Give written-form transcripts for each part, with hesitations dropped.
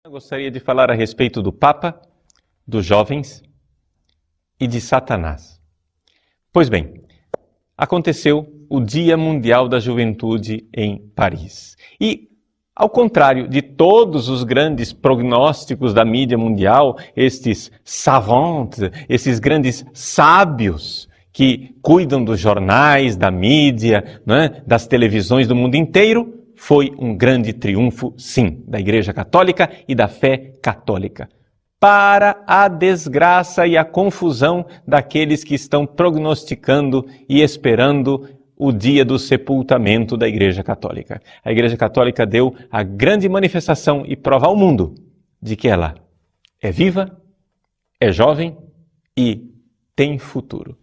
Eu gostaria de falar a respeito do Papa, dos jovens e de Satanás. Pois bem, aconteceu o Dia Mundial da Juventude em Paris. E, ao contrário de todos os grandes prognósticos da mídia mundial, estes savants, esses grandes sábios que cuidam dos jornais, da mídia, das televisões do mundo inteiro, foi um grande triunfo, sim, da Igreja Católica e da fé católica, para a desgraça e a confusão daqueles que estão prognosticando e esperando o dia do sepultamento da Igreja Católica. A Igreja Católica deu a grande manifestação e prova ao mundo de que ela é viva, é jovem e tem futuro.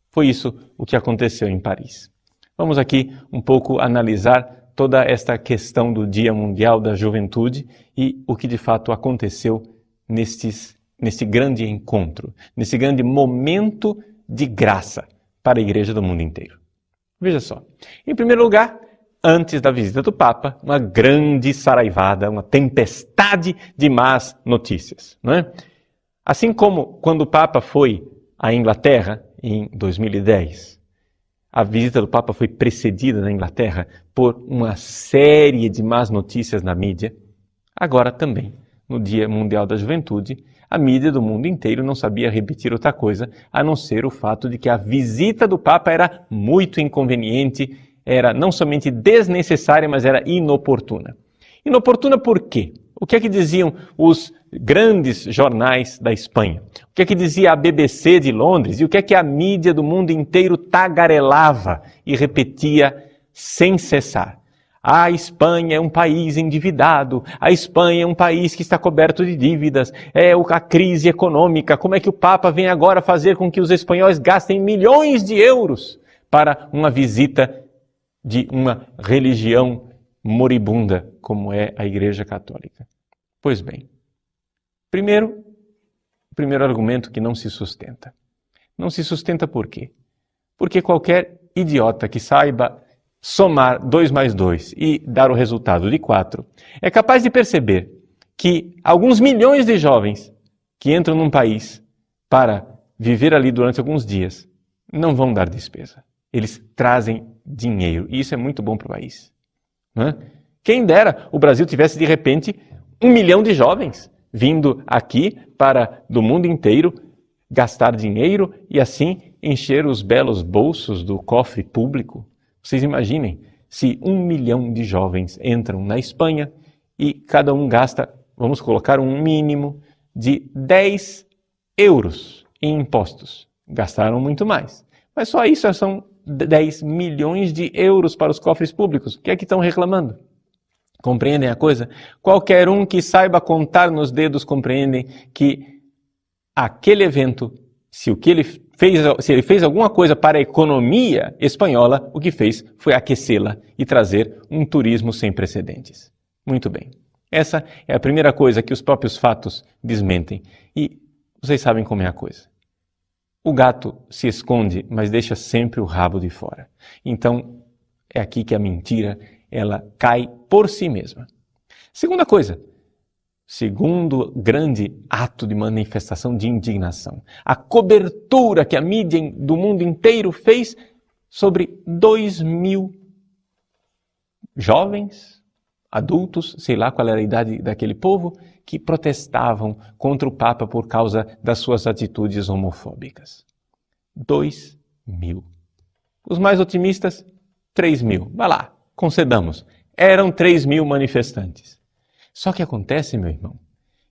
Foi isso o que aconteceu em Paris. Vamos aqui um pouco analisar toda esta questão do Dia Mundial da Juventude e o que de fato aconteceu neste grande encontro, nesse grande momento de graça para a Igreja do mundo inteiro. Veja só, em primeiro lugar, antes da visita do Papa, uma grande saraivada, uma tempestade de más notícias, não é? Assim como quando o Papa foi à Inglaterra em 2010, a visita do Papa foi precedida na Inglaterra por uma série de más notícias na mídia. Agora também, no Dia Mundial da Juventude, a mídia do mundo inteiro não sabia repetir outra coisa, a não ser o fato de que a visita do Papa era muito inconveniente, era não somente desnecessária, mas era inoportuna. Inoportuna por quê? O que é que diziam os grandes jornais da Espanha? O que é que dizia a BBC de Londres? E o que é que a mídia do mundo inteiro tagarelava e repetia sem cessar? A Espanha é um país endividado, a Espanha é um país que está coberto de dívidas, a crise econômica, como é que o Papa vem agora fazer com que os espanhóis gastem milhões de euros para uma visita de uma religião moribunda, como é a Igreja Católica? Pois bem, o primeiro argumento que não se sustenta. Não se sustenta por quê? Porque qualquer idiota que saiba somar 2 mais 2 e dar o resultado de 4 é capaz de perceber que alguns milhões de jovens que entram num país para viver ali durante alguns dias não vão dar despesa. Eles trazem dinheiro e isso é muito bom para o país. Não é? Quem dera o Brasil tivesse de repente 1 milhão de jovens vindo aqui do mundo inteiro gastar dinheiro e assim encher os belos bolsos do cofre público. Vocês imaginem se 1 milhão de jovens entram na Espanha e cada um gasta, vamos colocar um mínimo de 10 euros em impostos. Gastaram muito mais. Mas só isso são 10 milhões de euros para os cofres públicos. O que é que estão reclamando? Compreendem a coisa? Qualquer um que saiba contar nos dedos compreendem que aquele evento, se ele fez alguma coisa para a economia espanhola, o que fez foi aquecê-la e trazer um turismo sem precedentes. Muito bem. Essa é a primeira coisa que os próprios fatos desmentem. E vocês sabem como é a coisa. O gato se esconde, mas deixa sempre o rabo de fora. Então, é aqui que a mentira ela cai por si mesma. Segunda coisa, segundo grande ato de manifestação de indignação, a cobertura que a mídia do mundo inteiro fez sobre 2.000 jovens, adultos, sei lá qual era a idade daquele povo, que protestavam contra o Papa por causa das suas atitudes homofóbicas. 2.000. Os mais otimistas, 3.000. Vai lá. Concedamos, eram 3.000 manifestantes. Só que acontece, meu irmão,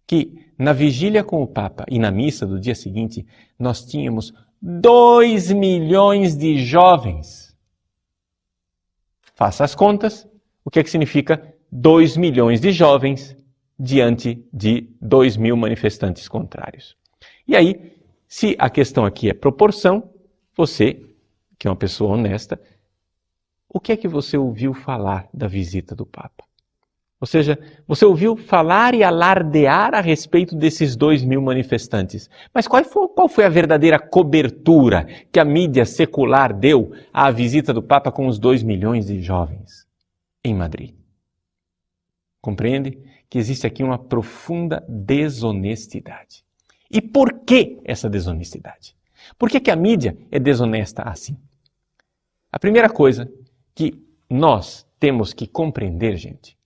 que na vigília com o Papa e na missa do dia seguinte, nós tínhamos 2 milhões de jovens. Faça as contas, o que é que significa 2 milhões de jovens diante de 2.000 manifestantes contrários? E aí, se a questão aqui é proporção, você, que é uma pessoa honesta, o que é que você ouviu falar da visita do Papa? Ou seja, você ouviu falar e alardear a respeito desses 2.000 manifestantes. Mas qual foi a verdadeira cobertura que a mídia secular deu à visita do Papa com os 2 milhões de jovens em Madrid? Compreende? que existe aqui uma profunda desonestidade. E por que essa desonestidade? Por que a mídia é desonesta assim? A primeira coisa que nós temos que compreender, gente,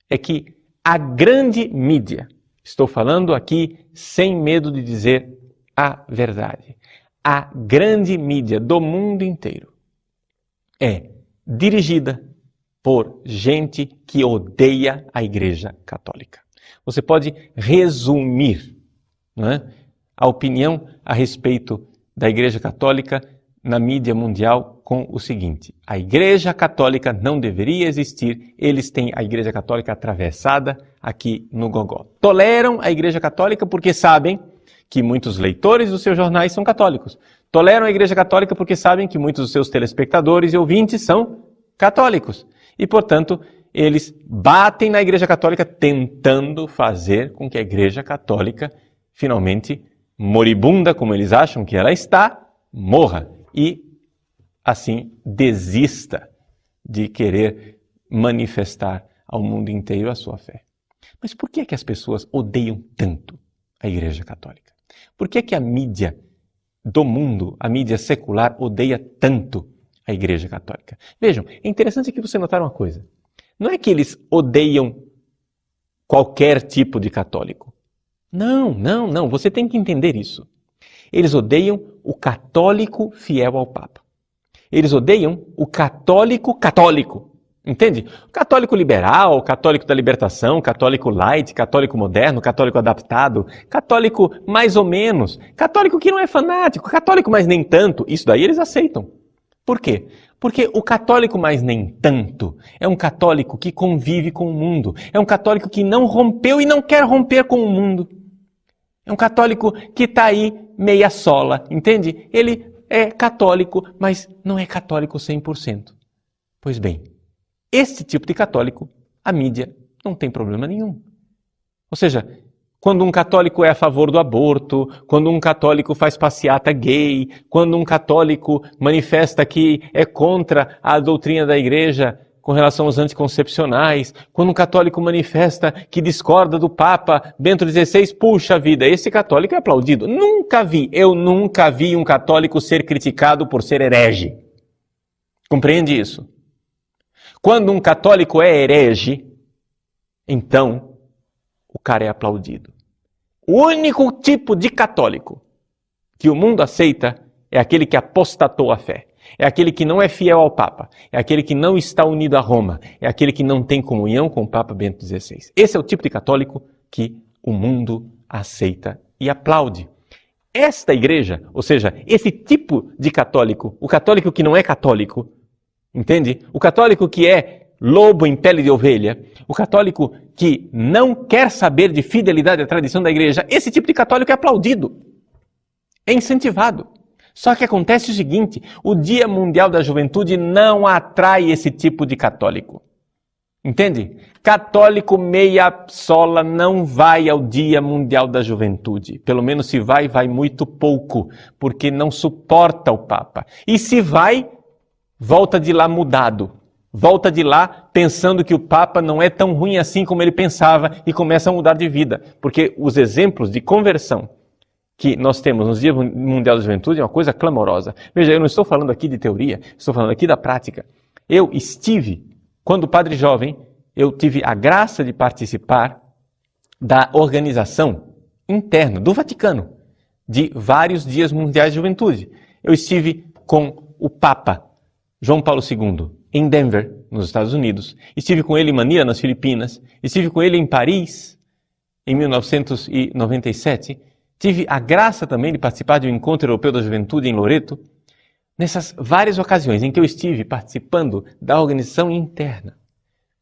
é que a grande mídia, estou falando aqui sem medo de dizer a verdade, a grande mídia do mundo inteiro é dirigida por gente que odeia a Igreja Católica. Você pode resumir, não é, a opinião a respeito da Igreja Católica na mídia mundial com o seguinte: a Igreja Católica não deveria existir, eles têm a Igreja Católica atravessada aqui no gogó. Toleram a Igreja Católica porque sabem que muitos leitores dos seus jornais são católicos. Toleram a Igreja Católica porque sabem que muitos dos seus telespectadores e ouvintes são católicos. E, portanto, eles batem na Igreja Católica tentando fazer com que a Igreja Católica, finalmente, moribunda como eles acham que ela está, morra e, assim, desista de querer manifestar ao mundo inteiro a sua fé. Mas por que as pessoas odeiam tanto a Igreja Católica? Por que a mídia do mundo, a mídia secular, odeia tanto a Igreja Católica? Vejam, é interessante aqui você notar uma coisa. Não é que eles odeiam qualquer tipo de católico. Não. Você tem que entender isso. Eles odeiam o católico fiel ao Papa. Eles odeiam o católico católico. Entende? Católico liberal, católico da libertação, católico light, católico moderno, católico adaptado, católico mais ou menos, católico que não é fanático, católico mas nem tanto. Isso daí eles aceitam. Por quê? Porque o católico mais nem tanto é um católico que convive com o mundo. É um católico que não rompeu e não quer romper com o mundo. É um católico que está aí meia sola, entende? Ele é católico, mas não é católico 100%. Pois bem, este tipo de católico, a mídia não tem problema nenhum. Ou seja, quando um católico é a favor do aborto, quando um católico faz passeata gay, quando um católico manifesta que é contra a doutrina da igreja com relação aos anticoncepcionais, quando um católico manifesta que discorda do Papa Bento XVI, puxa vida, esse católico é aplaudido. Eu nunca vi um católico ser criticado por ser herege. Compreende isso? Quando um católico é herege, então o cara é aplaudido. O único tipo de católico que o mundo aceita é aquele que apostatou a fé. É aquele que não é fiel ao Papa. É aquele que não está unido a Roma. É aquele que não tem comunhão com o Papa Bento XVI. Esse é o tipo de católico que o mundo aceita e aplaude. Esta igreja, ou seja, esse tipo de católico, o católico que não é católico, entende? O católico que é lobo em pele de ovelha, o católico que não quer saber de fidelidade à tradição da igreja, esse tipo de católico é aplaudido, é incentivado. Só que acontece o seguinte, o Dia Mundial da Juventude não atrai esse tipo de católico. Entende? Católico meia sola não vai ao Dia Mundial da Juventude. Pelo menos se vai, vai muito pouco, porque não suporta o Papa. E se vai, volta de lá mudado. Volta de lá pensando que o Papa não é tão ruim assim como ele pensava e começa a mudar de vida. Porque os exemplos de conversão que nós temos no Dia Mundial da Juventude é uma coisa clamorosa. Veja, eu não estou falando aqui de teoria, estou falando aqui da prática. Eu estive, quando padre jovem, eu tive a graça de participar da organização interna do Vaticano de vários Dias Mundiais de Juventude. Eu estive com o Papa João Paulo II em Denver, nos Estados Unidos. Estive com ele em Manila, nas Filipinas. Estive com ele em Paris, em 1997. Tive a graça também de participar de um encontro europeu da juventude em Loreto. Nessas várias ocasiões em que eu estive participando da organização interna,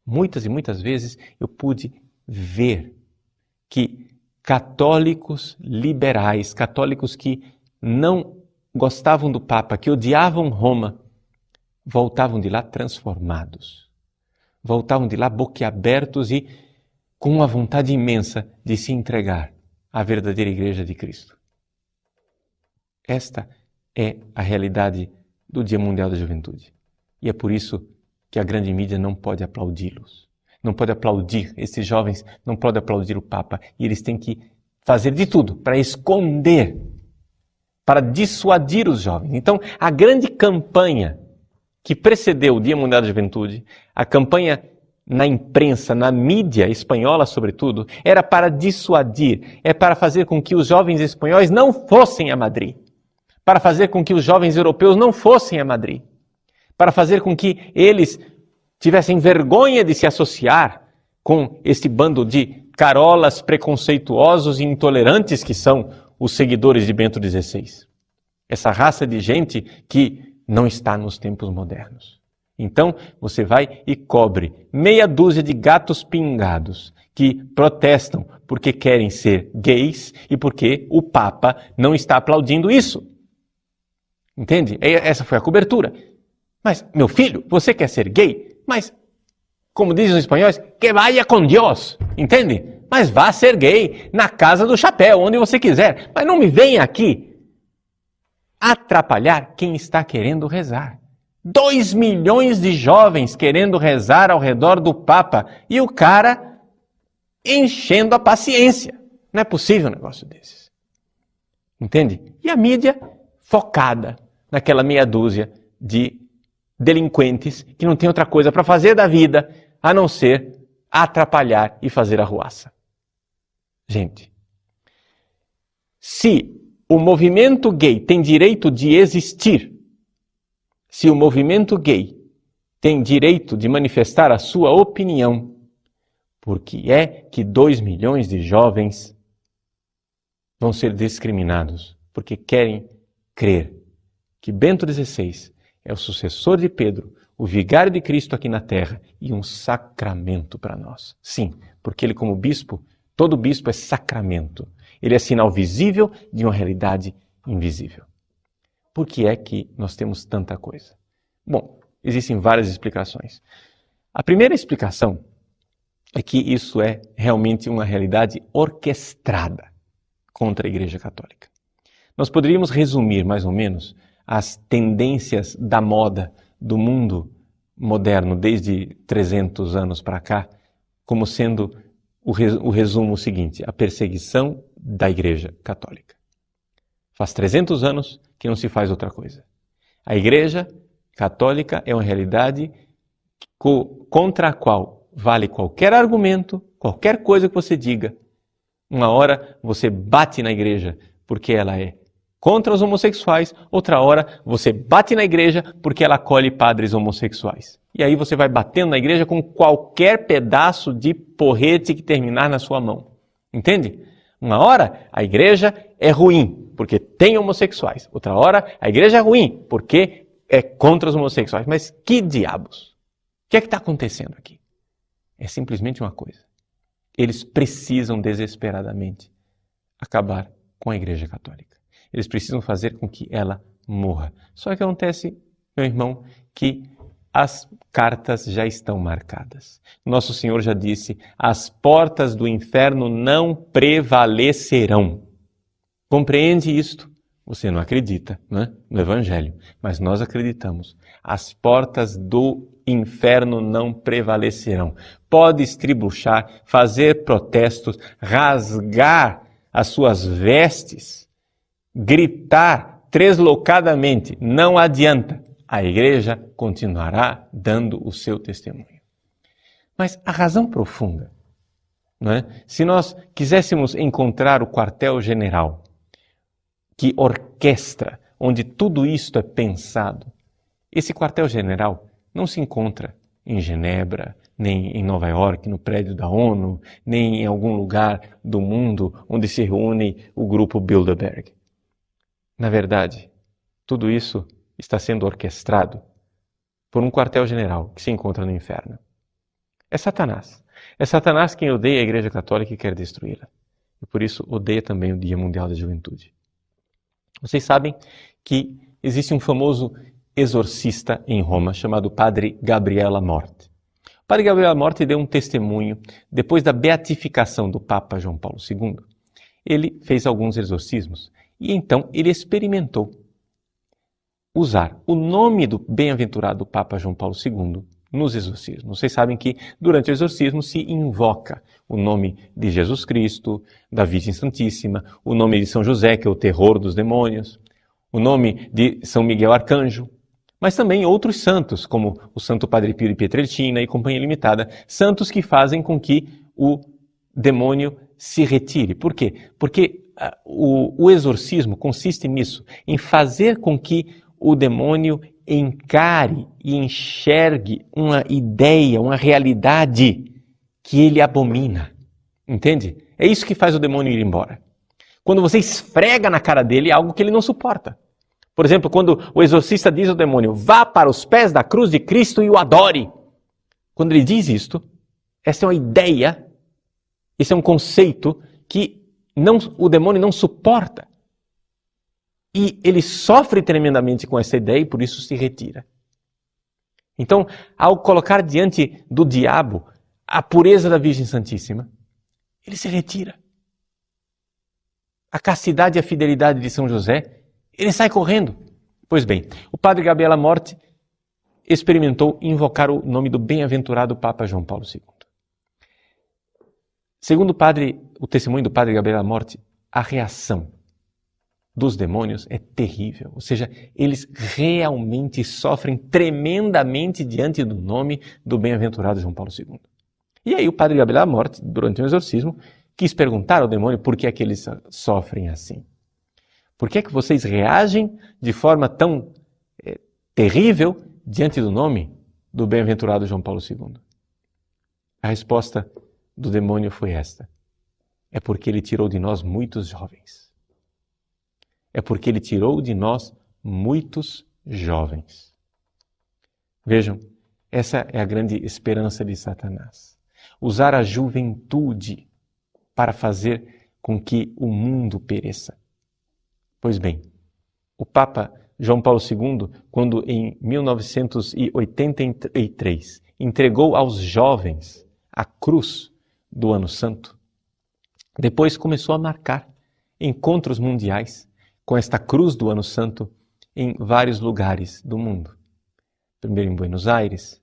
muitas e muitas vezes eu pude ver que católicos liberais, católicos que não gostavam do Papa, que odiavam Roma, voltavam de lá transformados. Voltavam de lá boquiabertos e com uma vontade imensa de se entregar à verdadeira Igreja de Cristo. Esta é a realidade do Dia Mundial da Juventude. E é por isso que a grande mídia não pode aplaudi-los. não pode aplaudir, esses jovens não podem aplaudir o Papa, e eles têm que fazer de tudo para esconder, para dissuadir os jovens. Então, a grande campanha que precedeu o Dia Mundial da Juventude, a campanha na imprensa, na mídia espanhola sobretudo, era para dissuadir, é para fazer com que os jovens espanhóis não fossem a Madrid, para fazer com que os jovens europeus não fossem a Madrid, para fazer com que eles tivessem vergonha de se associar com este bando de carolas preconceituosos e intolerantes que são os seguidores de Bento XVI. Essa raça de gente que não está nos tempos modernos. Então, você vai e cobre meia dúzia de gatos pingados que protestam porque querem ser gays e porque o Papa não está aplaudindo isso. Entende? Essa foi a cobertura. Mas, meu filho, você quer ser gay? Mas, como dizem os espanhóis, que vaya con Dios. Entende? Mas vá ser gay na casa do chapéu, onde você quiser. Mas não me venha aqui atrapalhar quem está querendo rezar. 2 milhões de jovens querendo rezar ao redor do Papa e o cara enchendo a paciência. Não é possível um negócio desses. Entende? E a mídia focada naquela meia dúzia de delinquentes que não tem outra coisa para fazer da vida a não ser atrapalhar e fazer arruaça. Gente, se o movimento gay tem direito de existir, se o movimento gay tem direito de manifestar a sua opinião, por que é que 2 milhões de jovens vão ser discriminados? Porque querem crer que Bento XVI é o sucessor de Pedro, o vigário de Cristo aqui na terra e um sacramento para nós. Sim, porque ele como bispo, todo bispo é sacramento. Ele é sinal visível de uma realidade invisível. Por que é que nós temos tanta coisa? Bom, existem várias explicações. A primeira explicação é que isso é realmente uma realidade orquestrada contra a Igreja Católica. Nós poderíamos resumir mais ou menos as tendências da moda do mundo moderno desde 300 anos para cá como sendo o resumo seguinte: a perseguição da Igreja Católica. Faz 300 anos que não se faz outra coisa. A Igreja Católica é uma realidade contra a qual vale qualquer argumento, qualquer coisa que você diga. Uma hora você bate na Igreja porque ela é contra os homossexuais, outra hora você bate na Igreja porque ela acolhe padres homossexuais. E aí você vai batendo na Igreja com qualquer pedaço de porrete que terminar na sua mão. Entende? Uma hora a Igreja é ruim porque tem homossexuais. Outra hora a Igreja é ruim porque é contra os homossexuais. Mas que diabos? O que é que está acontecendo aqui? É simplesmente uma coisa. Eles precisam desesperadamente acabar com a Igreja Católica. Eles precisam fazer com que ela morra. Só que acontece, meu irmão, que as cartas já estão marcadas. Nosso Senhor já disse: as portas do inferno não prevalecerão. Compreende isto? Você não acredita, né, no Evangelho, mas nós acreditamos. As portas do inferno não prevalecerão. Pode estribuchar, fazer protestos, rasgar as suas vestes, gritar deslocadamente, não adianta. A Igreja continuará dando o seu testemunho. Mas a razão profunda, não é? Se nós quiséssemos encontrar o quartel-general que orquestra, onde tudo isto é pensado, esse quartel-general não se encontra em Genebra, nem em Nova York, no prédio da ONU, nem em algum lugar do mundo onde se reúne o grupo Bilderberg. Na verdade, tudo isso está sendo orquestrado por um quartel-general que se encontra no inferno. É Satanás. É Satanás quem odeia a Igreja Católica e quer destruí-la. E por isso odeia também o Dia Mundial da Juventude. Vocês sabem que existe um famoso exorcista em Roma chamado Padre Gabriele Amorth. O Padre Gabriele Amorth deu um testemunho depois da beatificação do Papa João Paulo II. Ele fez alguns exorcismos e então ele experimentou usar o nome do bem-aventurado Papa João Paulo II nos exorcismos. Vocês sabem que durante o exorcismo se invoca o nome de Jesus Cristo, da Virgem Santíssima, o nome de São José, que é o terror dos demônios, o nome de São Miguel Arcanjo, mas também outros santos, como o Santo Padre Pio de Pietrelcina e Companhia Limitada, santos que fazem com que o demônio se retire. Por quê? Porque o exorcismo consiste nisso, em fazer com que o demônio encare e enxergue uma ideia, uma realidade que ele abomina. Entende? É isso que faz o demônio ir embora. Quando você esfrega na cara dele algo que ele não suporta. Por exemplo, quando o exorcista diz ao demônio, vá para os pés da cruz de Cristo e o adore. Quando ele diz isto, essa é uma ideia, esse é um conceito que o demônio não suporta. E ele sofre tremendamente com essa ideia e por isso se retira. Então, ao colocar diante do diabo a pureza da Virgem Santíssima, ele se retira. A castidade e a fidelidade de São José, ele sai correndo. Pois bem, o padre Gabriel Amorth experimentou invocar o nome do bem-aventurado Papa João Paulo II. Segundo o testemunho do padre Gabriel Amorth, a reação dos demônios é terrível. Ou seja, eles realmente sofrem tremendamente diante do nome do bem-aventurado João Paulo II. E aí o padre Gabriel Amorth, durante um exorcismo, quis perguntar ao demônio por que é que eles sofrem assim. Por que é que vocês reagem de forma tão terrível diante do nome do bem-aventurado João Paulo II? A resposta do demônio foi esta. É porque ele tirou de nós muitos jovens. É porque ele tirou de nós muitos jovens. Vejam, essa é a grande esperança de Satanás. Usar a juventude para fazer com que o mundo pereça. Pois bem, o Papa João Paulo II, quando em 1983 entregou aos jovens a cruz do Ano Santo, depois começou a marcar encontros mundiais com esta cruz do Ano Santo em vários lugares do mundo. Primeiro em Buenos Aires,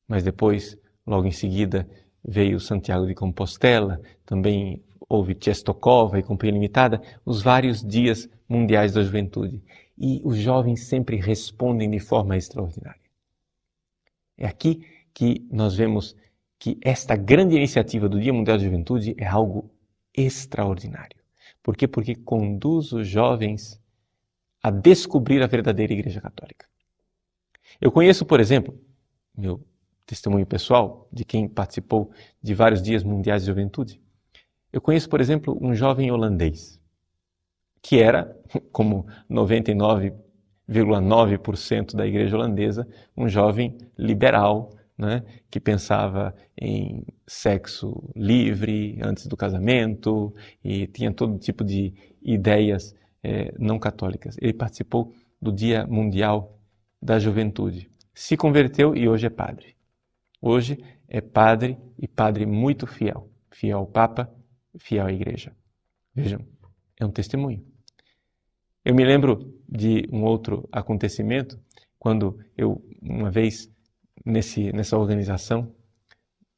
mas depois, logo em seguida, veio Santiago de Compostela, também houve Czestochowa e Companhia Limitada, os vários dias mundiais da juventude. E os jovens sempre respondem de forma extraordinária. É aqui que nós vemos que esta grande iniciativa do Dia Mundial da Juventude é algo extraordinário. Por quê? Porque conduz os jovens a descobrir a verdadeira Igreja Católica. Eu conheço, por exemplo, meu testemunho pessoal, de quem participou de vários dias mundiais de juventude. Eu conheço, por exemplo, um jovem holandês, que era, como 99,9% da igreja holandesa, um jovem liberal, né, que pensava em sexo livre antes do casamento e tinha todo tipo de ideias não católicas. Ele participou do Dia Mundial da Juventude, se converteu e hoje é padre. Hoje é padre e padre muito fiel. Fiel ao Papa, fiel à Igreja. Vejam, é um testemunho. Eu me lembro de um outro acontecimento, quando eu, uma vez, nessa organização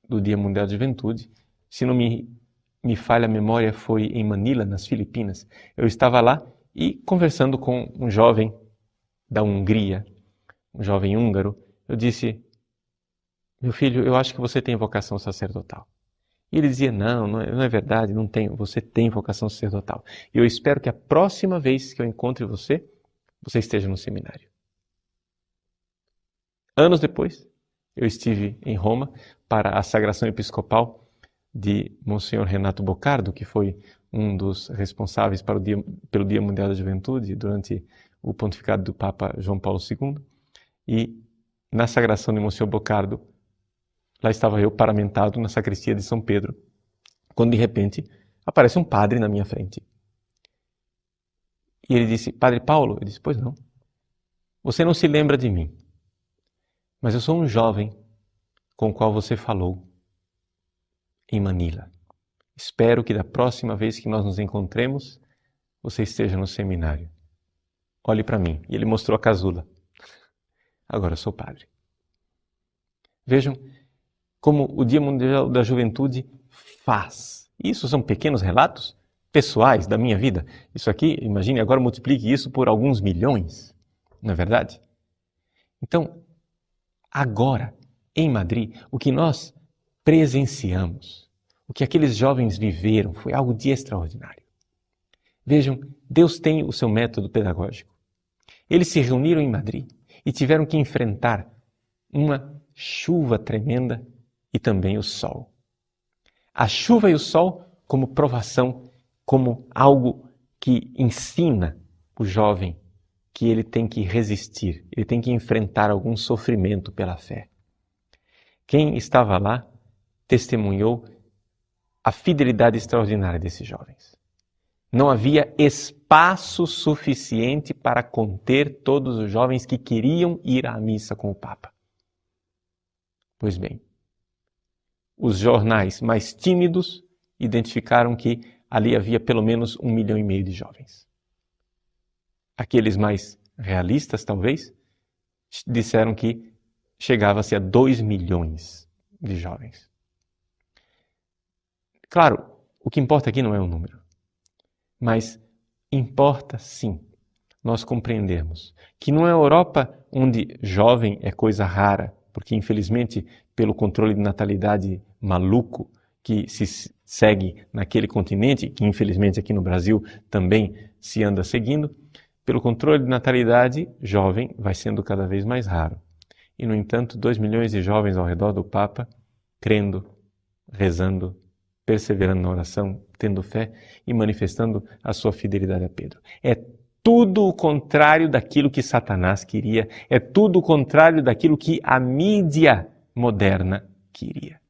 do Dia Mundial da Juventude, se não me falha a memória, foi em Manila, nas Filipinas. Eu estava lá e conversando com um jovem da Hungria, um jovem húngaro, eu disse, meu filho, eu acho que você tem vocação sacerdotal. E ele dizia, não é verdade, não tenho, você tem vocação sacerdotal. E eu espero que a próxima vez que eu encontre você, você esteja no seminário. Anos depois, eu estive em Roma para a sagração episcopal de Monsenhor Renato Bocardo, que foi um dos responsáveis pelo Dia Mundial da Juventude durante o pontificado do Papa João Paulo II. E na sagração de Monsenhor Bocardo, lá estava eu paramentado na sacristia de São Pedro, quando de repente aparece um padre na minha frente. E ele disse, Padre Paulo? Eu disse, pois não. Você não se lembra de mim, mas eu sou um jovem com o qual você falou em Manila. Espero que da próxima vez que nós nos encontremos, você esteja no seminário. Olhe para mim. E ele mostrou a casula. Agora eu sou padre. Vejam como o Dia Mundial da Juventude faz. Isso são pequenos relatos pessoais da minha vida. Isso aqui, imagine, agora multiplique isso por alguns milhões, não é verdade? Então, agora, em Madrid, o que nós presenciamos, o que aqueles jovens viveram, foi algo de extraordinário. Vejam, Deus tem o seu método pedagógico. Eles se reuniram em Madrid e tiveram que enfrentar uma chuva tremenda e também o sol. A chuva e o sol como provação, como algo que ensina o jovem que ele tem que resistir, ele tem que enfrentar algum sofrimento pela fé. Quem estava lá testemunhou a fidelidade extraordinária desses jovens. Não havia espaço suficiente para conter todos os jovens que queriam ir à missa com o Papa. Pois bem, os jornais mais tímidos identificaram que ali havia pelo menos 1,5 milhão de jovens. Aqueles mais realistas, talvez, disseram que chegava-se a 2 milhões de jovens. Claro, o que importa aqui não é o número, mas importa sim nós compreendermos que não é a Europa onde jovem é coisa rara, porque infelizmente pelo controle de natalidade maluco que se segue naquele continente, que infelizmente aqui no Brasil também se anda seguindo, pelo controle de natalidade, jovem vai sendo cada vez mais raro. E, no entanto, 2 milhões de jovens ao redor do Papa, crendo, rezando, perseverando na oração, tendo fé e manifestando a sua fidelidade a Pedro. É tudo o contrário daquilo que Satanás queria, é tudo o contrário daquilo que a mídia moderna queria.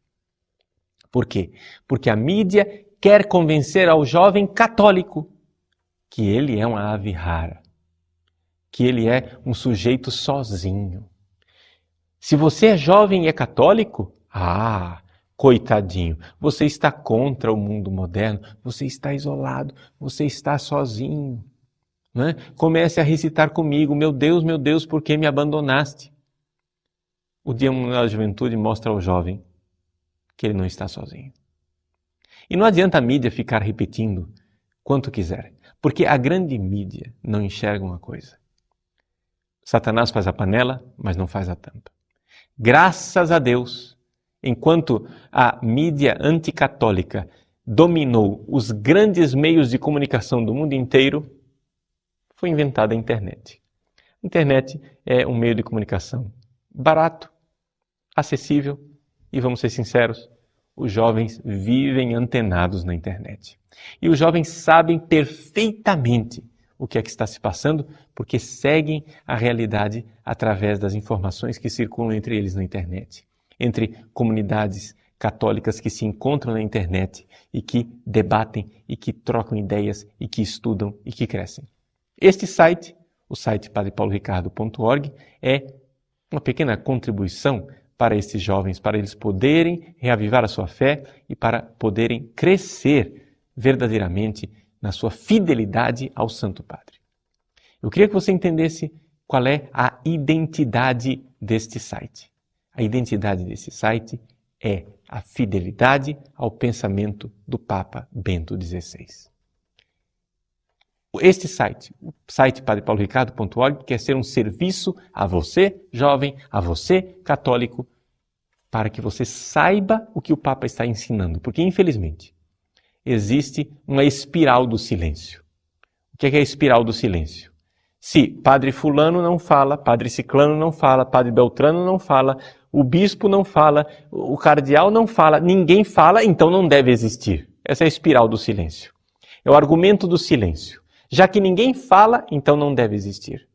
Por quê? Porque a mídia quer convencer ao jovem católico que ele é uma ave rara, que ele é um sujeito sozinho. Se você é jovem e é católico, coitadinho, você está contra o mundo moderno, você está isolado, você está sozinho. Não é? Comece a recitar comigo, meu Deus, por que me abandonaste? O Dia Mundial da Juventude mostra ao jovem que ele não está sozinho. E não adianta a mídia ficar repetindo quanto quiser, porque a grande mídia não enxerga uma coisa. Satanás faz a panela, mas não faz a tampa. Graças a Deus, enquanto a mídia anticatólica dominou os grandes meios de comunicação do mundo inteiro, foi inventada a internet. A internet é um meio de comunicação barato, acessível e, vamos ser sinceros, os jovens vivem antenados na internet. E os jovens sabem perfeitamente o que é que está se passando, porque seguem a realidade através das informações que circulam entre eles na internet. Entre comunidades católicas que se encontram na internet e que debatem e que trocam ideias e que estudam e que crescem. Este site, o site padrepauloricardo.org, é uma pequena contribuição para esses jovens, para eles poderem reavivar a sua fé e para poderem crescer verdadeiramente na sua fidelidade ao Santo Padre. Eu queria que você entendesse qual é a identidade deste site. A identidade desse site é a fidelidade ao pensamento do Papa Bento XVI. Este site, o site padrepauloricardo.org, quer ser um serviço a você, jovem, a você, católico, para que você saiba o que o Papa está ensinando. Porque, infelizmente, existe uma espiral do silêncio. O que é a espiral do silêncio? Se padre fulano não fala, padre ciclano não fala, padre beltrano não fala, o bispo não fala, o cardeal não fala, ninguém fala, então não deve existir. Essa é a espiral do silêncio. É o argumento do silêncio. Já que ninguém fala, então não deve existir.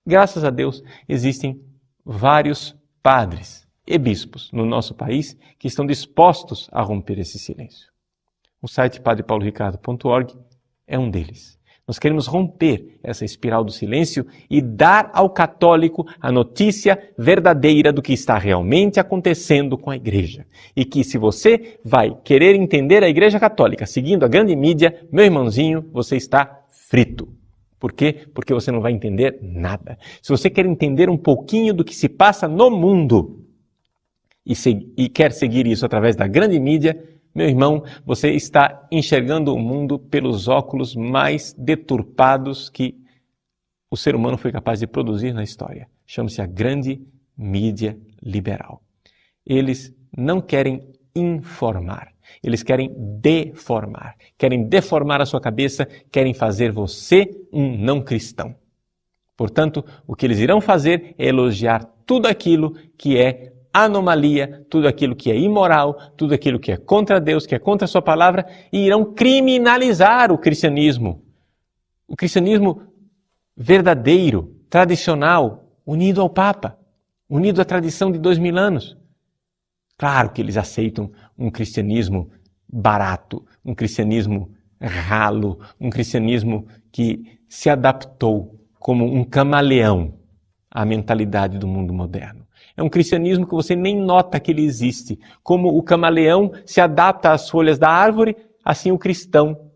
Graças a Deus, existem vários padres e bispos no nosso país que estão dispostos a romper esse silêncio. O site padrepauloricardo.org é um deles. Nós queremos romper essa espiral do silêncio e dar ao católico a notícia verdadeira do que está realmente acontecendo com a igreja. E que se você vai querer entender a igreja católica seguindo a grande mídia, meu irmãozinho, você está frito. Por quê? Porque você não vai entender nada. Se você quer entender um pouquinho do que se passa no mundo e quer seguir isso através da grande mídia, meu irmão, você está enxergando o mundo pelos óculos mais deturpados que o ser humano foi capaz de produzir na história. Chama-se a grande mídia liberal. Eles não querem informar, eles querem deformar. Querem deformar a sua cabeça, querem fazer você um não cristão. Portanto, o que eles irão fazer é elogiar tudo aquilo que é anomalia, tudo aquilo que é imoral, tudo aquilo que é contra Deus, que é contra a sua palavra, e irão criminalizar o cristianismo. O cristianismo verdadeiro, tradicional, unido ao Papa, unido à tradição de 2000 anos. Claro que eles aceitam um cristianismo barato, um cristianismo ralo, um cristianismo que se adaptou como um camaleão à mentalidade do mundo moderno. É um cristianismo que você nem nota que ele existe. Como o camaleão se adapta às folhas da árvore, assim o cristão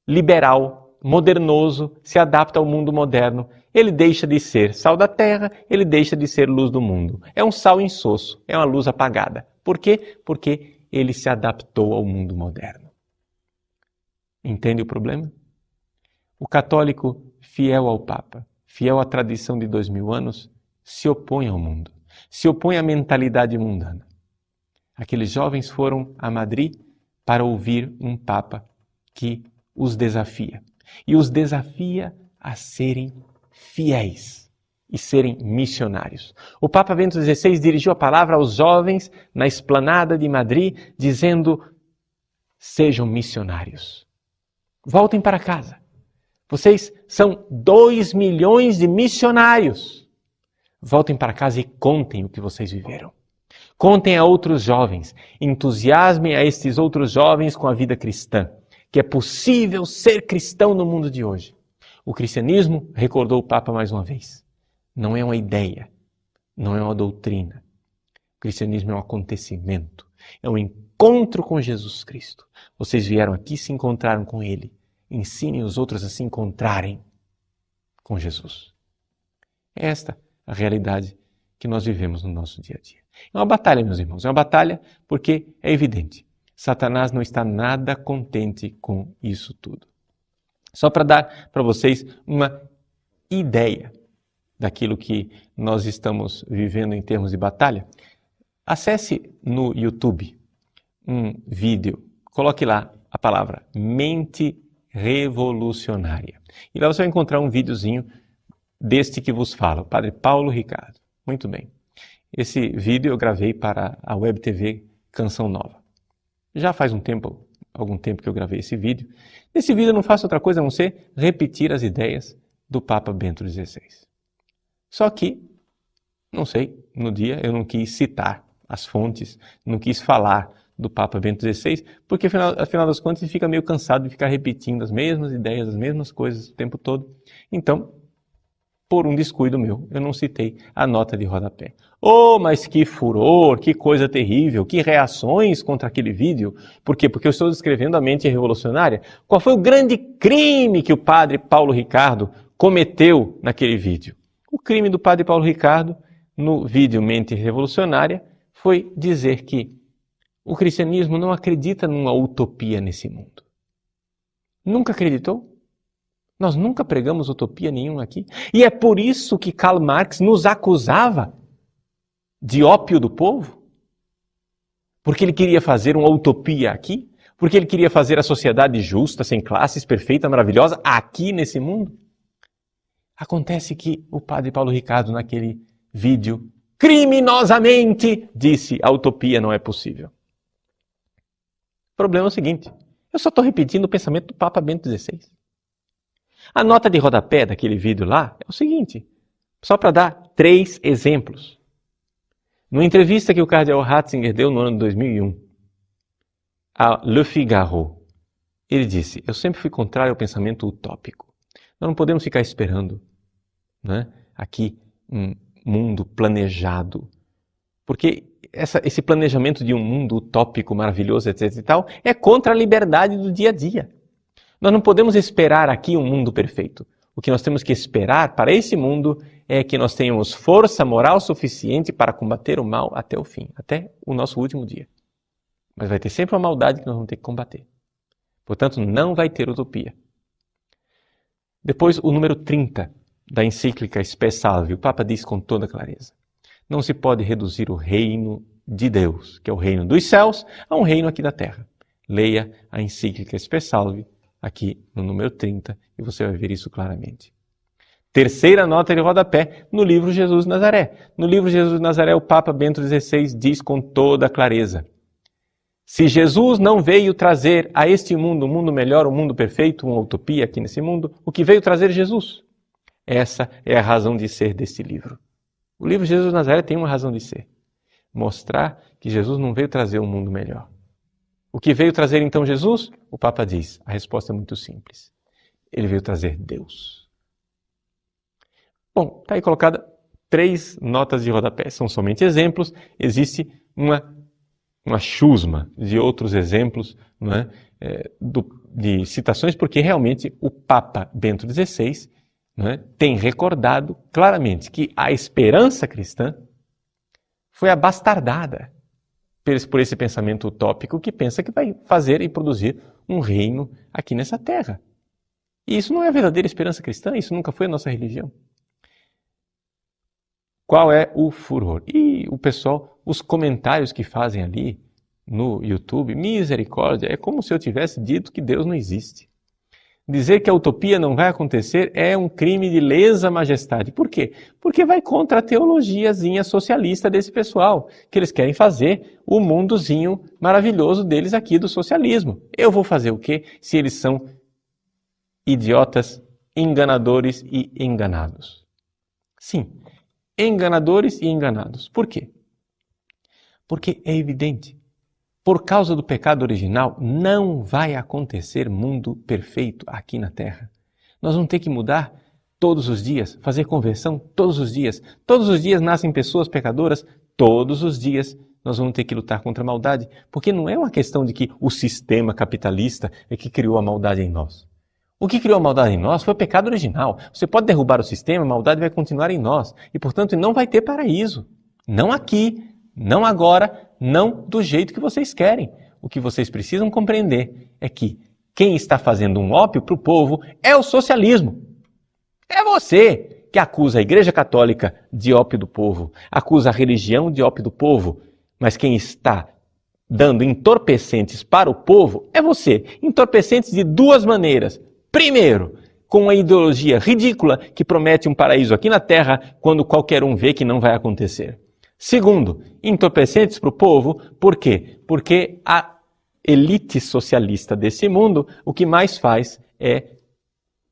liberal, modernoso, se adapta ao mundo moderno. Ele deixa de ser sal da terra, ele deixa de ser luz do mundo. É um sal insosso, é uma luz apagada. Por quê? Porque ele se adaptou ao mundo moderno. Entende o problema? O católico fiel ao Papa, fiel à tradição de 2000 anos, se opõe ao mundo, se opõe à mentalidade mundana. Aqueles jovens foram a Madrid para ouvir um Papa que os desafia. E os desafia a serem fiéis e serem missionários. O Papa Bento XVI dirigiu a palavra aos jovens na esplanada de Madrid, dizendo: sejam missionários. Voltem para casa. Vocês são 2 milhões de missionários. Voltem para casa e contem o que vocês viveram. Contem a outros jovens, entusiasmem a estes outros jovens com a vida cristã, que é possível ser cristão no mundo de hoje. O cristianismo, recordou o Papa mais uma vez, não é uma ideia, não é uma doutrina. O cristianismo é um acontecimento, é um encontro com Jesus Cristo. Vocês vieram aqui, se encontraram com Ele. Ensinem os outros a se encontrarem com Jesus. É esta a realidade que nós vivemos no nosso dia a dia. É uma batalha, meus irmãos, é uma batalha porque é evidente. Satanás não está nada contente com isso tudo. Só para dar para vocês uma ideia daquilo que nós estamos vivendo em termos de batalha, acesse no YouTube um vídeo, coloque lá a palavra mente revolucionária. E lá você vai encontrar um videozinho deste que vos fala, o Padre Paulo Ricardo. Muito bem. Esse vídeo eu gravei para a Web TV Canção Nova. Já faz algum tempo que eu gravei esse vídeo. Nesse vídeo eu não faço outra coisa a não ser repetir as ideias do Papa Bento XVI. Só que, não sei, no dia eu não quis citar as fontes, não quis falar do Papa Bento XVI, porque afinal das contas ele fica meio cansado de ficar repetindo as mesmas ideias, as mesmas coisas o tempo todo. Então, por um descuido meu, eu não citei a nota de rodapé. Oh, mas que furor, que coisa terrível, que reações contra aquele vídeo. Por quê? Porque eu estou descrevendo a mente revolucionária. Qual foi o grande crime que o padre Paulo Ricardo cometeu naquele vídeo? O crime do padre Paulo Ricardo, no vídeo Mente Revolucionária, foi dizer que o cristianismo não acredita numa utopia nesse mundo. Nunca acreditou? Nós nunca pregamos utopia nenhuma aqui. E é por isso que Karl Marx nos acusava de ópio do povo. Porque ele queria fazer uma utopia aqui. Porque ele queria fazer a sociedade justa, sem classes, perfeita, maravilhosa, aqui nesse mundo. Acontece que o padre Paulo Ricardo, naquele vídeo, criminosamente disse: a utopia não é possível. O problema é o seguinte: eu só estou repetindo o pensamento do Papa Bento XVI. A nota de rodapé daquele vídeo lá é o seguinte, só para dar 3 exemplos. Numa entrevista que o cardeal Ratzinger deu no ano de 2001, a Le Figaro, ele disse: eu sempre fui contrário ao pensamento utópico. Nós não podemos ficar esperando, né, aqui um mundo planejado, porque esse planejamento de um mundo utópico, maravilhoso, etc. e tal, é contra a liberdade do dia a dia. Nós não podemos esperar aqui um mundo perfeito. O que nós temos que esperar para esse mundo é que nós tenhamos força moral suficiente para combater o mal até o fim, até o nosso último dia. Mas vai ter sempre uma maldade que nós vamos ter que combater. Portanto, não vai ter utopia. Depois, o número 30 da encíclica Spe Salvi, o Papa diz com toda clareza: não se pode reduzir o reino de Deus, que é o reino dos céus, a um reino aqui da terra. Leia a encíclica Spe Salvi, aqui no número 30, e você vai ver isso claramente. Terceira nota de rodapé, no livro Jesus de Nazaré. No livro Jesus de Nazaré, o Papa Bento XVI diz com toda clareza: se Jesus não veio trazer a este mundo um mundo melhor, um mundo perfeito, uma utopia aqui nesse mundo, o que veio trazer Jesus? Essa é a razão de ser deste livro. O livro Jesus de Nazaré tem uma razão de ser: mostrar que Jesus não veio trazer um mundo melhor. O que veio trazer então Jesus? O Papa diz, a resposta é muito simples: ele veio trazer Deus. Bom, está aí colocada 3 notas de rodapé, são somente exemplos, existe uma chusma de outros exemplos, não é? De citações, porque realmente o Papa Bento XVI, não é, tem recordado claramente que a esperança cristã foi abastardada por esse pensamento utópico que pensa que vai fazer e produzir um reino aqui nessa terra. E isso não é a verdadeira esperança cristã, isso nunca foi a nossa religião. Qual é o furor? E o pessoal, os comentários que fazem ali no YouTube, misericórdia, é como se eu tivesse dito que Deus não existe. Dizer que a utopia não vai acontecer é um crime de lesa majestade. Por quê? Porque vai contra a teologiazinha socialista desse pessoal, que eles querem fazer o mundozinho maravilhoso deles aqui do socialismo. Eu vou fazer o quê se eles são idiotas, enganadores e enganados? Sim, enganadores e enganados. Por quê? Porque é evidente. Por causa do pecado original, não vai acontecer mundo perfeito aqui na Terra. Nós vamos ter que mudar todos os dias, fazer conversão todos os dias. Todos os dias nascem pessoas pecadoras, todos os dias nós vamos ter que lutar contra a maldade, porque não é uma questão de que o sistema capitalista é que criou a maldade em nós. O que criou a maldade em nós foi o pecado original. Você pode derrubar o sistema, a maldade vai continuar em nós. E, portanto, não vai ter paraíso. Não aqui, não agora, não do jeito que vocês querem. O que vocês precisam compreender é que quem está fazendo um ópio para o povo é o socialismo. É você que acusa a Igreja Católica de ópio do povo, acusa a religião de ópio do povo, mas quem está dando entorpecentes para o povo é você. Entorpecentes de 2 maneiras. Primeiro, com uma ideologia ridícula que promete um paraíso aqui na Terra quando qualquer um vê que não vai acontecer. Segundo, entorpecentes para o povo, por quê? Porque a elite socialista desse mundo o que mais faz é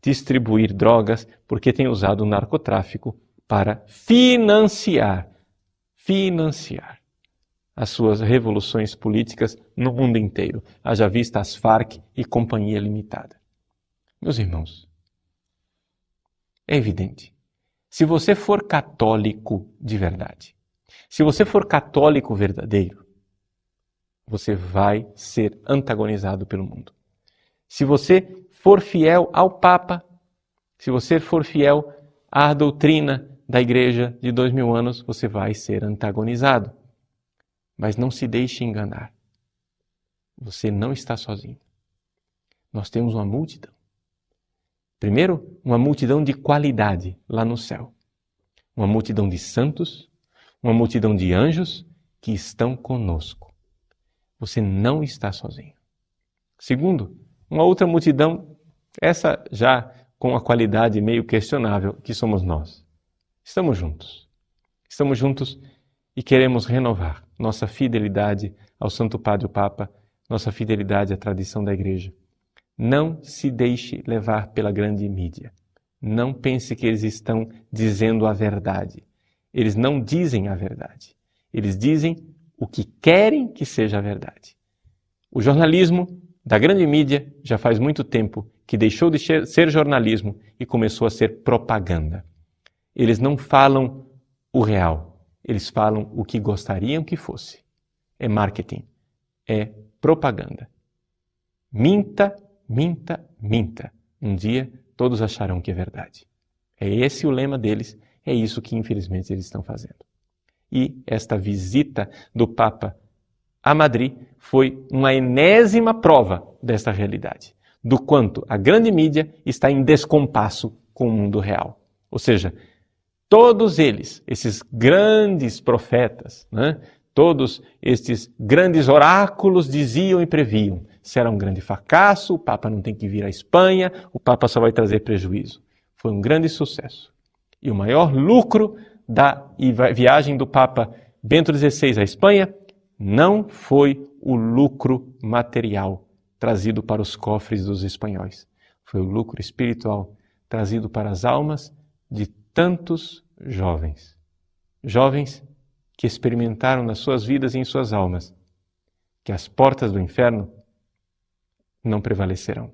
distribuir drogas, porque tem usado o narcotráfico para financiar as suas revoluções políticas no mundo inteiro. Haja vista as Farc e Companhia Limitada. Meus irmãos, é evidente, se você for católico de verdade, se você for católico verdadeiro, você vai ser antagonizado pelo mundo. Se você for fiel ao Papa, se você for fiel à doutrina da Igreja de 2000 anos, você vai ser antagonizado. Mas não se deixe enganar. Você não está sozinho. Nós temos uma multidão. Primeiro, uma multidão de qualidade lá no céu. Uma multidão de santos, uma multidão de anjos que estão conosco. Você não está sozinho. Segundo, uma outra multidão, essa já com a qualidade meio questionável, que somos nós. Estamos juntos. Estamos juntos e queremos renovar nossa fidelidade ao Santo Padre o Papa, nossa fidelidade à tradição da Igreja. Não se deixe levar pela grande mídia. Não pense que eles estão dizendo a verdade. Eles não dizem a verdade. Eles dizem o que querem que seja a verdade. O jornalismo da grande mídia já faz muito tempo que deixou de ser jornalismo e começou a ser propaganda. Eles não falam o real, eles falam o que gostariam que fosse. É marketing, é propaganda. Minta, minta, minta. Um dia todos acharão que é verdade. É esse o lema deles, é isso que infelizmente eles estão fazendo. E esta visita do Papa a Madrid foi uma enésima prova desta realidade, do quanto a grande mídia está em descompasso com o mundo real. Ou seja, todos eles, esses grandes profetas, todos estes grandes oráculos diziam e previam: será um grande fracasso, o Papa não tem que vir à Espanha, o Papa só vai trazer prejuízo. Foi um grande sucesso. E o maior lucro da viagem do Papa Bento XVI à Espanha não foi o lucro material trazido para os cofres dos espanhóis. Foi o lucro espiritual trazido para as almas de tantos jovens. Jovens que experimentaram nas suas vidas e em suas almas que as portas do inferno não prevalecerão.